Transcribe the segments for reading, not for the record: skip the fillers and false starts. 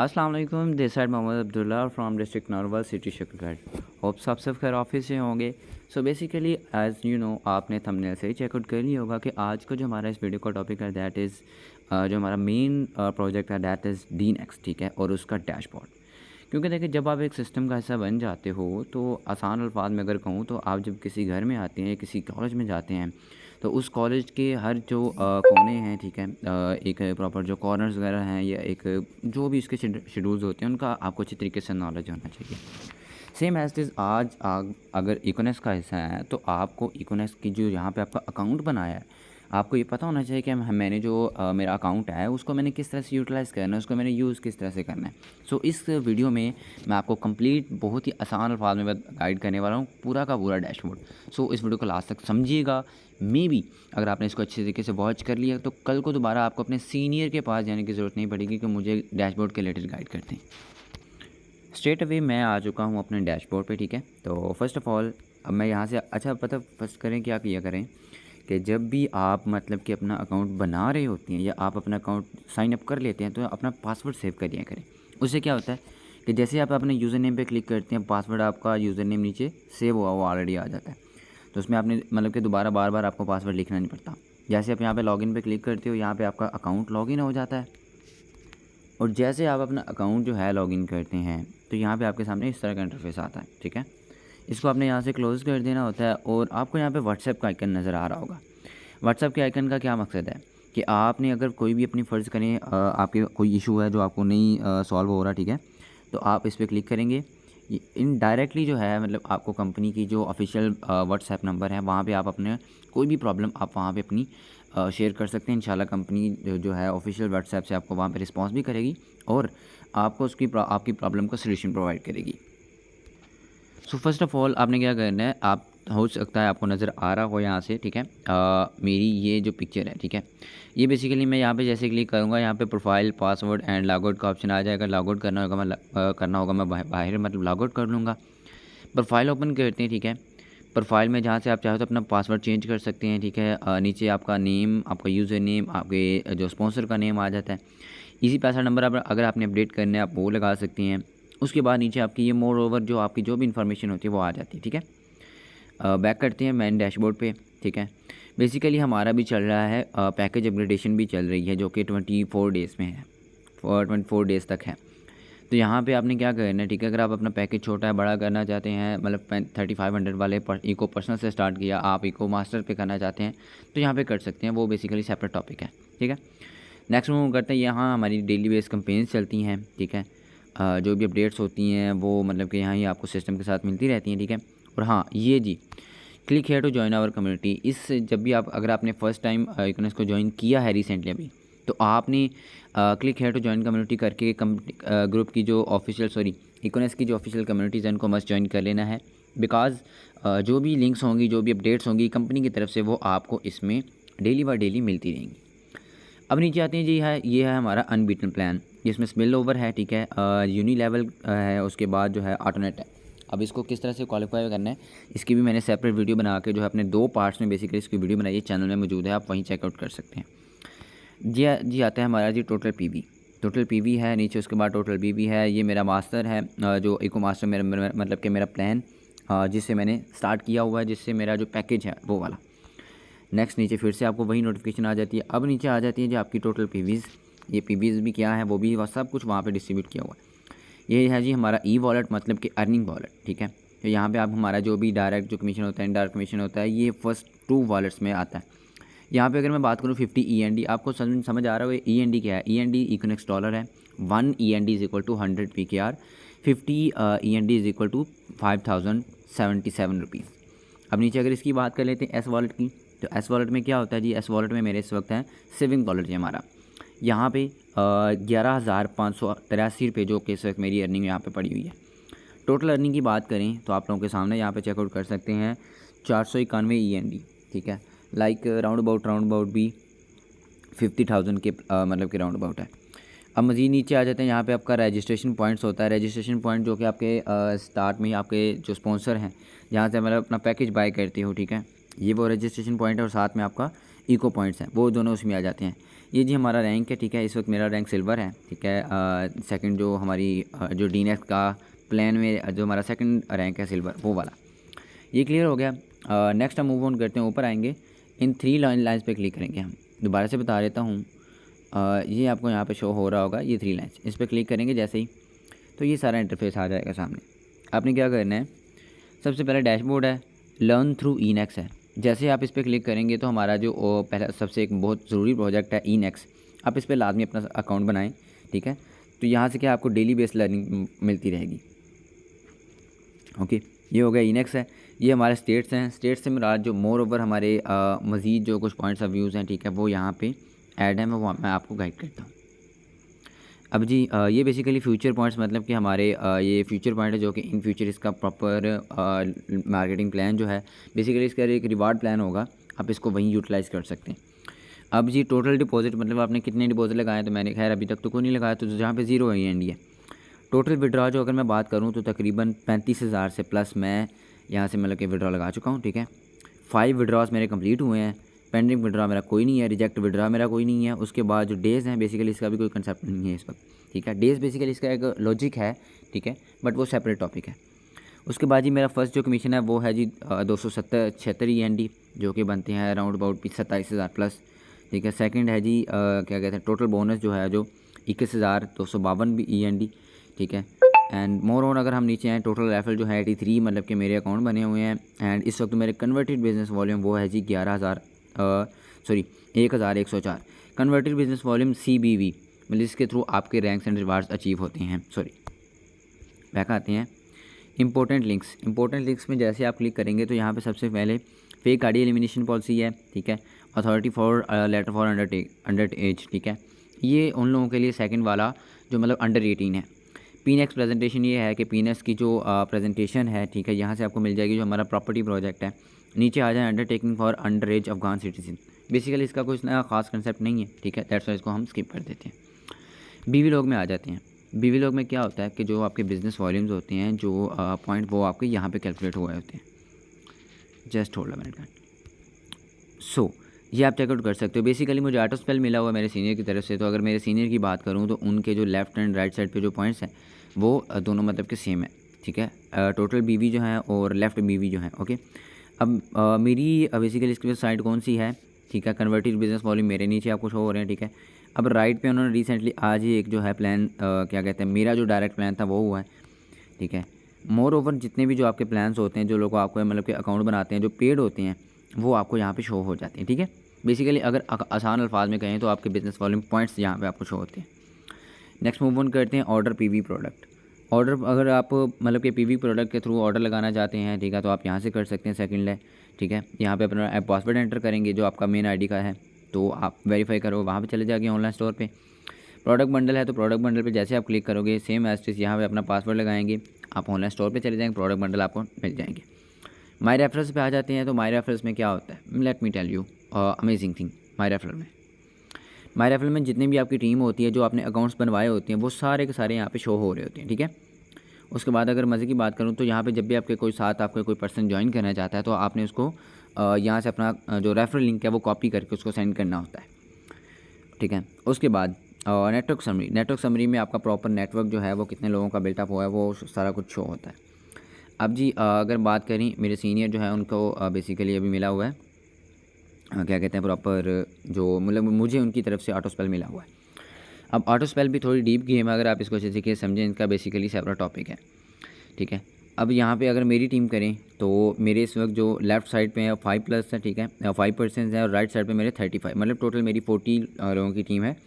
अस्सलाम वालेकुम, this side Mohammad Abdullah from district नौरवा सिटी शकरगढ़। होप सब खैर ऑफिस से होंगे। So basically as you know आपने थंबनेल से ही चेकआउट कर लिया होगा कि आज का जो हमारा इस वीडियो का टॉपिक है दैट इज़ जो हमारा मेन प्रोजेक्ट है दैट इज़ डीन-एक्स, ठीक है, और उसका डैशबोर्ड। क्योंकि देखिए जब आप एक सिस्टम का हिस्सा बन जाते हो तो आसान अल्फाज में अगर कहूँ तो आप जब किसी घर में आते हैं, किसी कॉलेज में जाते हैं, तो उस कॉलेज के हर जो कोने हैं, ठीक है, एक प्रॉपर जो कॉर्नर्स वगैरह हैं या एक जो भी इसके शेड्यूल्स होते हैं उनका आपको अच्छी तरीके से नॉलेज होना चाहिए। सेम एज दिस आज अगर इकोनेक्स का हिस्सा है तो आपको इकोनेक्स की जो यहाँ पे आपका अकाउंट बनाया है, आपको ये पता होना चाहिए कि मैंने जो मेरा अकाउंट है उसको मैंने किस तरह से यूटिलाइज़ करना है, उसको मैंने यूज़ किस तरह से करना है। सो इस वीडियो में मैं आपको कंप्लीट बहुत ही आसान अल्फाज में गाइड करने वाला हूँ पूरा का पूरा डैशबोर्ड। सो इस वीडियो को लास्ट तक समझिएगा। मे बी अगर आपने इसको अच्छे तरीके से वॉच कर लिया तो कल को दोबारा आपको अपने सीनियर के पास जाने की ज़रूरत नहीं पड़ेगी कि मुझे डैशबोर्ड के रिलेटेड गाइड करते हैं। स्ट्रेट अवे मैं आ चुका हूँ अपने डैशबोर्ड पे, ठीक है। तो फर्स्ट ऑफ़ ऑल अब मैं यहाँ से पता फर्स्ट करें क्या किया करें कि जब भी आप मतलब कि अपना अकाउंट बना रहे होते हैं या आप अपना अकाउंट साइन अप कर लेते हैं तो अपना पासवर्ड सेव कर लिया करें। उससे क्या होता है कि जैसे आप अपने यूज़र नेम पर क्लिक करते हैं, पासवर्ड आपका यूज़र नेम नीचे सेव हुआ वो ऑलरेडी आ जाता है। तो उसमें आपने मतलब कि दोबारा बार बार आपको पासवर्ड लिखना नहीं पड़ता। जैसे आप यहाँ पे लॉगिन पे क्लिक करते हो, यहाँ पे आपका अकाउंट लॉगिन हो जाता है। और जैसे आप अपना अकाउंट जो है लॉगिन करते हैं तो यहाँ पे आपके सामने इस तरह का इंटरफेस आता है, ठीक है। इसको आपने यहाँ से क्लोज़ कर देना होता है और आपको यहाँ पे व्हाट्सएप का आइकन नज़र आ रहा होगा। व्हाट्सएप के आइकन का क्या मकसद है कि आपने अगर कोई भी अपनी फ़र्ज़ करें आपके कोई इशू है जो आपको नहीं सॉल्व हो रहा, ठीक है, तो आप इस पर क्लिक करेंगे। इनडायरेक्टली जो है मतलब आपको कंपनी की जो ऑफिशियल व्हाट्सएप नंबर है वहाँ पे आप अपने कोई भी प्रॉब्लम आप वहाँ पे अपनी शेयर कर सकते हैं। इंशाल्लाह कंपनी जो है ऑफिशियल व्हाट्सएप से आपको वहाँ पे रिस्पांस भी करेगी और आपको आपकी प्रॉब्लम का सलूशन प्रोवाइड करेगी। सो फर्स्ट ऑफ़ ऑल आपने क्या करना है, आप हो सकता है आपको नज़र आ रहा हो यहाँ से, ठीक है, मेरी ये जो पिक्चर है, ठीक है, ये बेसिकली मैं यहाँ पे जैसे क्लिक करूँगा यहाँ पे प्रोफाइल पासवर्ड एंड लॉगआउट का ऑप्शन आ जाएगा। लॉगआउट करना होगा मैं बाहर मतलब लॉगआउट कर लूँगा। प्रोफाइल ओपन करते हैं, ठीक है। प्रोफाइल में जहाँ से आप चाहो तो अपना पासवर्ड चेंज कर सकते हैं, ठीक है। नीचे आपका नेम, आपका यूज़र नेम, आपके जो स्पॉन्सर का नेम आ जाता है। इसी पासवर्ड नंबर अगर आपने अपडेट करना है आप वो लगा सकती हैं। उसके बाद नीचे आपकी ये मोर ओवर जो आपकी जो भी इन्फॉर्मेशन होती है वो आ जाती है, ठीक है। बैक करते हैं मेन डैशबोर्ड पे, ठीक है। बेसिकली हमारा भी चल रहा है पैकेज अपग्रेडेशन भी चल रही है जो कि 24 डेज़ में है और 24 डेज़ तक है। तो यहाँ पे आपने क्या करना है, ठीक है, अगर आप अपना पैकेज छोटा है बड़ा करना चाहते हैं, मतलब 3500 वाले इको पर्सनल से स्टार्ट किया, आप इको मास्टर पे करना चाहते हैं तो यहाँ पे कर सकते हैं, वो बेसिकली सेपरेट टॉपिक है, ठीक है। नेक्स्ट मूव करते हैं। यहाँ हमारी डेली बेस कंपेन्स चलती हैं, ठीक है। जो भी अपडेट्स होती हैं वो मतलब कि यहाँ ही आपको सिस्टम के साथ मिलती रहती हैं, ठीक है। और हाँ ये जी click here to join our community, इस जब भी आप अगर आपने फ़र्स्ट टाइम इकोनेक्स को ज्वाइन किया है रिसेंटली अभी, तो आपने click here to join community करके ग्रुप की जो ऑफिशियल इकोनेक्स की जो ऑफिशियल कम्युनिटीज़ हैं उनको मस्ट ज्वाइन कर लेना है। बिकॉज़ जो भी लिंक्स होंगी, जो भी अपडेट्स होंगी कंपनी की तरफ से वो आपको इसमें डेली बाय डेली मिलती रहेंगी। अब नीचे आते हैं जी, ये है हमारा अनबीटन प्लान जिसमें स्पिल ओवर है, ठीक है, यूनी लेवल है, उसके बाद जो है ऑटोनेट है। अब इसको किस तरह से क्वालिफाई करना है इसकी भी मैंने सेपरेट वीडियो बना के जो है अपने 2 पार्ट्स में बेसिकली इसकी वीडियो बनाई है, चैनल में मौजूद है, आप वहीं चेकआउट कर सकते हैं। जी आता है हमारा जी टोटल पीवी है नीचे, उसके बाद टोटल बीबी है। ये मेरा मास्टर है जो इको मास्टर मेरा मतलब कि मेरा प्लान जिससे मैंने स्टार्ट किया हुआ है, जिससे मेरा जो पैकेज है वो वाला। नेक्स्ट नीचे फिर से आपको वही नोटिफिकेशन आ जाती है। अब नीचे आ जाती है जो आपकी टोटल पीवीज़, ये पीवीज़ भी क्या है वो भी सब कुछ वहाँ पे डिस्ट्रीब्यूट किया हुआ है। ये है जी हमारा ई वॉलेट मतलब कि अर्निंग वॉलेट, ठीक है। तो यहाँ पे आप हमारा जो भी डायरेक्ट जो कमीशन होता है, इनडायरेक्ट कमीशन होता है, ये फर्स्ट 2 वॉलेट्स में आता है। यहाँ पे अगर मैं बात करूँ 50 END, आपको समझ आ रहा है END क्या है। END इकोनेक्स डॉलर है। 1 END is equal to 100 PKR, 50 END is equal to 5077 rupees. अब नीचे अगर इसकी बात कर लेते हैं एस वॉलेट की, तो एस वॉलेट में क्या होता है जी, एस वॉलेट में मेरे इस वक्त है सेविंग वॉलेट है हमारा। यहाँ पे 11,583 रुपये जो कि इस वक्त मेरी अर्निंग यहाँ पे पड़ी हुई है। टोटल अर्निंग की बात करें तो आप लोगों के सामने यहाँ पे चेकआउट कर सकते हैं 491 END, ठीक है, लाइक राउंड अबाउट भी 50,000 के मतलब कि राउंड अबाउट है। अब मज़ीद नीचे आ जाते हैं, यहाँ पे आपका रजिस्ट्रेशन पॉइंट्स होता है। रजिस्ट्रेशन पॉइंट जो कि आपके स्टार्ट में ही आपके जो स्पॉन्सर हैं जहाँ से मतलब अपना पैकेज बाय करते हो, ठीक है, ये वो रजिस्ट्रेशन पॉइंट है और साथ में आपका इको पॉइंट्स हैं, वो दोनों उसमें आ जाते हैं। ये जी हमारा रैंक है, ठीक है। इस वक्त मेरा रैंक सिल्वर है, ठीक है। सेकंड जो हमारी जो डीनेक्स का प्लान में जो हमारा सेकंड रैंक है सिल्वर, वो वाला, ये क्लियर हो गया। नेक्स्ट हम मूव ऑन करते हैं, ऊपर आएंगे, इन 3 लाइन्स पे क्लिक करेंगे। हम दोबारा से बता देता हूँ, ये आपको यहाँ पे शो हो रहा होगा, ये 3 लाइन्स, इस पर क्लिक करेंगे जैसे ही, तो ये सारा इंटरफेस आ जाएगा सामने। आपने क्या करना है, सबसे पहले डैशबोर्ड है, लर्न थ्रू ईनेक्स है। जैसे आप इस पर क्लिक करेंगे तो हमारा जो पहला सबसे एक बहुत ज़रूरी प्रोजेक्ट है ईनेक्स, आप इस पर लाजमी अपना अकाउंट बनाएं, ठीक है। तो यहाँ से क्या आपको डेली बेस्ड लर्निंग मिलती रहेगी। ओके, ये हो गया ईनेक्स है। ये हमारे स्टेट्स हैं, स्टेट्स से मेरा जो मोर ओवर हमारे मज़ीद जो कुछ पॉइंट्स ऑफ व्यूज़ हैं, ठीक है, वो यहाँ पे ऐड है, मैं आपको गाइड करता हूँ। अब जी ये बेसिकली फ्यूचर पॉइंट्स, मतलब कि हमारे ये फ्यूचर पॉइंट है जो कि इन फ्यूचर इसका प्रॉपर मार्केटिंग प्लान जो है, बेसिकली इसका एक रिवार्ड प्लान होगा, आप इसको वहीं यूटिलाइज़ कर सकते हैं। अब जी टोटल डिपॉजिट, मतलब आपने कितने डिपॉजिट लगाए, तो मैंने खैर अभी तक तो कोई नहीं लगाया, तो जहाँ पे ज़ीरो है एंड है। टोटल विड्रॉ जो अगर मैं बात करूँ तो तकरीबन 35,000 से प्लस मैं यहाँ से मतलब कि विड्रॉ लगा चुका हूँ, ठीक है। 5 विड्रॉस मेरे कंप्लीट हुए हैं, पेंडिंग विड्रॉ मेरा कोई नहीं है, रिजेक्ट विड्रॉ मेरा कोई नहीं है। उसके बाद जो डेज़ हैं, बेसिकली इसका भी कोई कंसेप्ट नहीं है इस वक्त, ठीक है। डेज़ बेसिकली इसका एक लॉजिक है, ठीक है, बट वो सेपरेट टॉपिक है। उसके बाद जी मेरा फर्स्ट जो कमीशन है वो है जी 276 END, जो कि बनते हैं अराउंड अबाउट 27,000 प्लस, ठीक है। सेकंड है जी क्या कहते हैं, टोटल बोनस जो है जो 21,252 END, ठीक है। एंड मोर ऑन अगर हम नीचे आएँ, टोटल रेफरल जो है 83 मतलब कि मेरे अकाउंट बने हुए हैं। एंड इस वक्त मेरे कन्वर्टेड बिजनेस वॉल्यूम वो है जी 11,104 कन्वर्टेड बिजनेस वॉल्यूम CBV, मतलब इसके थ्रू आपके रैंक्स एंड रिवार्ड्स अचीव होते हैं। बैक आते हैं, इंपॉर्टेंट लिंक्स में जैसे आप क्लिक करेंगे तो यहाँ पे सबसे पहले फेक आईडी एलिमिनेशन पॉलिसी है, ठीक है। Authority for letter for under age, ठीक है। ये उन लोगों के लिए सेकंड वाला जो मतलब अंडर 18 है। पीनेक्स प्रेजेंटेशन ये है कि पीनेक्स की जो प्रेजेंटेशन है, ठीक है, यहाँ से आपको मिल जाएगी जो हमारा प्रॉपर्टी प्रोजेक्ट है। नीचे आ जाए undertaking for under as Afghan citizen, basically इसका कोई इतना खास कंसेप्ट नहीं है, ठीक है, दैट्स वाई इसको हम स्किप कर देते हैं। बीवी लोग में आ जाते हैं। बीवी लोग में क्या होता है कि जो आपके बिज़नेस वॉल्यूम्स होते हैं, जो पॉइंट वो आपके यहाँ पे कैलकुलेट हुए होते हैं। Just hold a minute. So ये आप चेकआउट कर सकते हो। बेसिकली मुझे ऑटो स्पेल मिला हुआ है मेरे सीनियर की तरफ से, तो अगर मेरे सीनियर की बात करूँ तो उनके जो लेफ़्ट एंड राइट साइड पे जो पॉइंट्स हैं वो दोनों मतलब कि सेम है, ठीक है। टोटल बीवी जो है और लेफ़्ट बीवी जो है, ओके। अब मेरी बेसिकली इसकी साइड कौन सी है, ठीक है, कन्वर्टेड बिजनेस वॉल्यूम मेरे नीचे आपको शो हो रहे हैं, ठीक है। अब राइट पे उन्होंने रिसेंटली आज ही एक जो है प्लान क्या कहते हैं, मेरा जो डायरेक्ट प्लान था वो हुआ है, ठीक है। मोर ओवर जितने भी जो आपके प्लान्स होते हैं, जो लोग आपको मतलब कि अकाउंट बनाते हैं, जो पेड होते हैं, वो आपको यहाँ पे शो हो जाते हैं, ठीक है। बेसिकली अगर आसान अल्फाज में कहें तो आपके बिजनेस वॉल्यूम पॉइंट्स यहाँ पे आपको शो होते हैं। नेक्स्ट मूव ऑन करते हैं, ऑर्डर PV प्रोडक्ट। ऑर्डर अगर आप मतलब कि PV प्रोडक्ट के थ्रू ऑर्डर लगाना चाहते हैं, ठीक है, तो आप यहाँ से कर सकते हैं। सेकंड है, ठीक है, यहाँ पे अपना पासवर्ड एंटर करेंगे जो आपका मेन ID का है, तो आप वेरीफाई करो, वहाँ पे चले जाएंगे ऑनलाइन स्टोर पे। प्रोडक्ट बंडल है तो प्रोडक्ट बंडल पे जैसे आप क्लिक करोगे, सेम एज इट यहाँ पे अपना पासवर्ड लगाएंगे, आप ऑनलाइन स्टोर पे चले जाएंगे, प्रोडक्ट बंडल आपको मिल जाएंगे। माई रेफरेंस पे आ जाते हैं, तो माई रेफरेंस में क्या होता है, let me tell you amazing thing. My referral में जितनी भी आपकी टीम होती है, जो आपने अकाउंट्स बनवाए होते हैं, वो सारे के सारे यहाँ पे शो हो रहे होते हैं, ठीक है। उसके बाद अगर मज़े की बात करूँ तो यहाँ पे जब भी आपके कोई साथ आपका कोई पर्सन ज्वाइन करना चाहता है, तो आपने उसको यहाँ से अपना जो रेफरल लिंक है वो कॉपी करके उसको सेंड करना होता है, ठीक है। उसके बाद नेटवर्क समरी में आपका प्रॉपर नेटवर्क जो है वो कितने लोगों का बिल्टअप हुआ है वो सारा कुछ शो होता है। अब जी अगर बात करें, मेरे सीनियर जो है उनको बेसिकली अभी मिला हुआ है क्या कहते हैं प्रॉपर, जो मतलब मुझे उनकी तरफ से ऑटो स्पेल मिला हुआ है। अब ऑटो स्पेल भी थोड़ी डीप गेम है, अगर आप इसको अच्छे तरीके से समझें, इनका बेसिकली सेपरेट टॉपिक है, ठीक है। अब यहाँ पे अगर मेरी टीम करें तो मेरे इस वक्त जो लेफ़्ट साइड पे है 5+ है, ठीक है, 5% है, और राइट साइड पे मेरे 35, मतलब टोटल मेरी 40 लोगों की टीम है।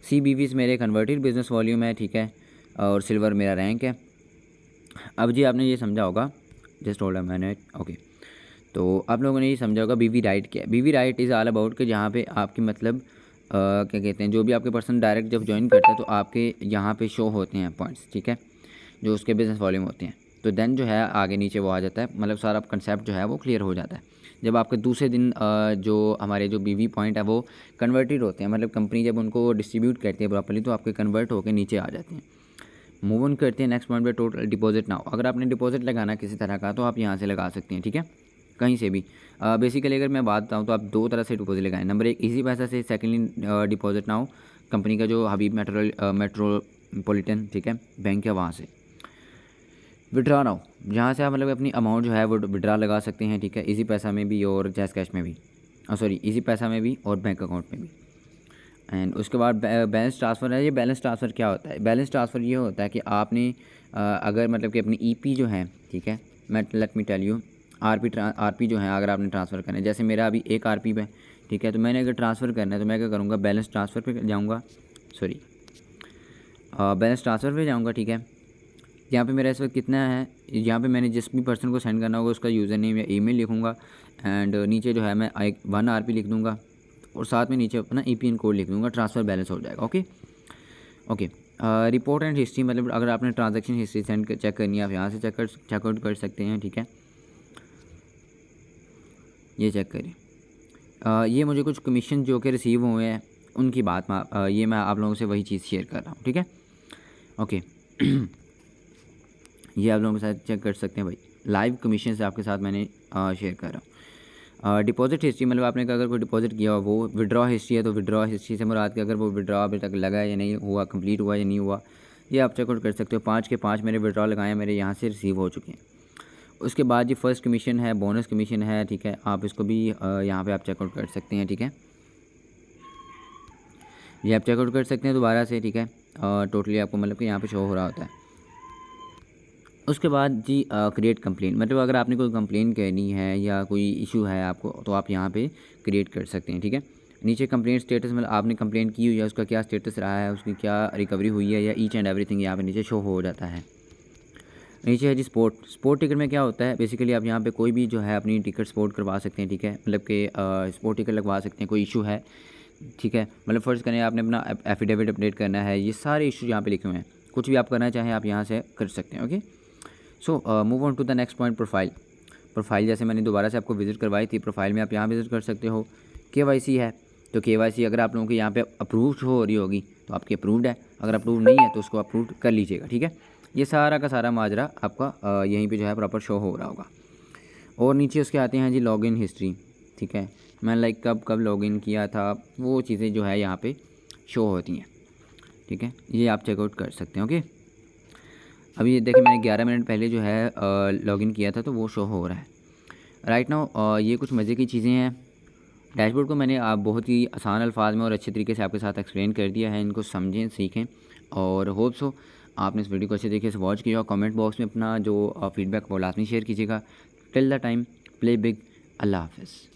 CBVs मेरे कन्वर्टेड बिजनेस वॉल्यूम है, ठीक है, और सिल्वर मेरा रैंक है। अब जी आपने ये समझा होगा, just hold a minute, okay. तो आप लोगों ने ये समझा होगा BV राइट क्या है। BV right is all about कि जहाँ पे आपकी मतलब क्या कहते हैं, जो भी आपके पर्सन डायरेक्ट जब ज्वाइन करता है तो आपके यहाँ पे शो होते हैं पॉइंट्स, ठीक है, जो उसके बिजनेस वॉल्यूम होते हैं। तो देन जो है आगे नीचे वो आ जाता है, मतलब सारा कंसेप्ट जो है वो क्लियर हो जाता है जब आपके दूसरे दिन जो हमारे जो BV पॉइंट है वो कन्वर्टेड होते हैं, मतलब कंपनी जब उनको डिस्ट्रीब्यूट करती है प्रॉपर्ली तो आपके कन्वर्ट होकर नीचे आ जाते हैं। मूव ऑन करते हैं नेक्स्ट पॉइंट पे, टोटल डिपॉजिट नाउ। अगर आपने डिपॉजिट लगाना किसी तरह का तो आप यहाँ से लगा सकते हैं, ठीक है। कहीं से भी। बेसिकली अगर मैं बात बताऊँ तो आप 2 तरह से डिपॉज़िट लगाएँ। नंबर 1 ईज़ी पैसा से, सेकंडली डिपॉज़िट नाउ कंपनी का जो हबीब मेट्रोपॉलिटन, ठीक है, बैंक है, वहाँ से। विड्रॉ नाउ, जहाँ से आप मतलब अपनी अमाउंट जो है वो विड्रॉ लगा सकते हैं, ठीक है, ईज़ी पैसा में भी और जैज़ कैश में भी। सॉरी, ईज़ी पैसा में भी और बैंक अकाउंट में भी। एंड उसके बाद बैलेंस ट्रांसफ़र है। ये बैलेंस ट्रांसफ़र क्या होता है? बैलेंस ट्रांसफ़र ये होता है कि आपने अगर मतलब कि अपनी ईपी जो है, ठीक है, मैं let me tell you, RP जो है अगर आपने ट्रांसफ़र करना है, जैसे मेरा अभी एक आरपी पे, ठीक है, तो मैंने अगर ट्रांसफ़र करना है तो मैं क्या करूँगा, बैलेंस ट्रांसफ़र पे जाऊँगा, सॉरी बैलेंस ट्रांसफ़र पे जाऊँगा, ठीक है। यहाँ पे मेरा इस वक्त कितना है, यहाँ पे मैंने जिस भी पर्सन को सेंड करना होगा उसका यूज़र नेम या ईमेल लिखूँगा एंड नीचे जो है मैं 1 आरपी लिख दूँगा और साथ में नीचे अपना ईपीएन कोड लिख दूँगा, ट्रांसफ़र बैलेंस हो जाएगा। ओके। रिपोर्ट एंड हिस्ट्री, मतलब अगर आपने ट्रांजैक्शन हिस्ट्री चेक करनी है आप यहाँ से चेकआउट कर सकते हैं, ठीक है, ये चेक करिए। ये मुझे कुछ कमीशन जो कि रिसीव हुए हैं उनकी बात ये मैं आप लोगों से वही चीज़ शेयर कर रहा हूँ, ठीक है। ओके। ये आप लोगों के साथ चेक कर सकते हैं भाई, लाइव कमीशन से आपके साथ मैंने शेयर कर रहा हूँ। डिपॉजिट हिस्ट्री, मतलब आपने अगर कोई डिपॉजिट किया हो, वो विड्रॉ हिस्ट्री है तो विड्रॉ हिस्ट्री से मुराद कि अगर वो विड्रॉ अभी तक लगा है या नहीं हुआ, कंप्लीट हुआ या नहीं हुआ, ये आप चेकआउट कर सकते हो। 5 के 5 मेरे विड्रॉ लगाए हैं, मेरे यहाँ से रिसीव हो चुके हैं। उसके बाद ये फर्स्ट कमीशन है, बोनस कमीशन है, ठीक है, आप इसको भी यहाँ पे आप चेकआउट कर सकते हैं, ठीक है, ये आप चेकआउट कर सकते हैं दोबारा से, ठीक है। टोटली आपको मतलब कि यहाँ पे शो हो रहा होता है। उसके बाद जी क्रिएट कंप्लेंट, मतलब अगर आपने कोई कंप्लेंट करनी है या कोई इशू है आपको तो आप यहाँ पे क्रिएट कर सकते हैं, ठीक है। नीचे कंप्लेंट स्टेटस, मतलब आपने कंप्लेंट की हुई है उसका क्या स्टेटस रहा है, उसकी क्या रिकवरी हुई है, या ईच एंड एवरीथिंग यहाँ पे नीचे शो हो जाता है। नीचे है जी स्पोर्ट टिकट में क्या होता है, बेसिकली आप यहाँ पे कोई भी जो है अपनी टिकट स्पोर्ट करवा सकते हैं, ठीक है, मतलब कि स्पोर्ट टिकट लगवा सकते हैं, कोई इशू है, ठीक है, मतलब फ़र्ज़ करें आपने अपना एफिडेविट अपडेट करना है, ये सारे इशू यहाँ पे लिखे हुए हैं, कुछ भी आप करना चाहें आप यहाँ से कर सकते हैं। Okay, so move on to the next point, profile जैसे मैंने दोबारा से आपको विज़िट करवाई थी, प्रोफाइल में आप यहाँ विज़िट कर सकते हो। केवाईसी है तो केवाईसी अगर आप लोगों की यहाँ पे अप्रूव हो रही होगी तो आपकी अप्रूव्ड है, अगर अप्रूव नहीं है तो उसको अप्रूव कर लीजिएगा, ठीक है। ये सारा का सारा माजरा आपका यहीं पे जो है प्रॉपर शो हो रहा होगा। और नीचे उसके आते हैं जी लॉगिन हिस्ट्री, ठीक है, मैं लाइक कब लॉगिन किया था वो चीज़ें जो है यहाँ पे शो होती हैं, ठीक है, ये आप चेकआउट कर सकते हैं। ओके, अभी ये देखिए मैंने 11 मिनट पहले जो है लॉगिन किया था तो वो शो हो रहा है राइट नाउ। ये कुछ मज़े की चीज़ें हैं। डैशबोर्ड को मैंने बहुत ही आसान अल्फाज में और अच्छे तरीके से आपके साथ एक्सप्लेन कर दिया है, इनको समझें, सीखें और होप सो आपने इस वीडियो को अच्छे तरीके से वॉच किया। कमेंट बॉक्स में अपना जो फीडबैक वो लाजमी शेयर कीजिएगा। Till the time play big, अल्लाह हाफ़िज़।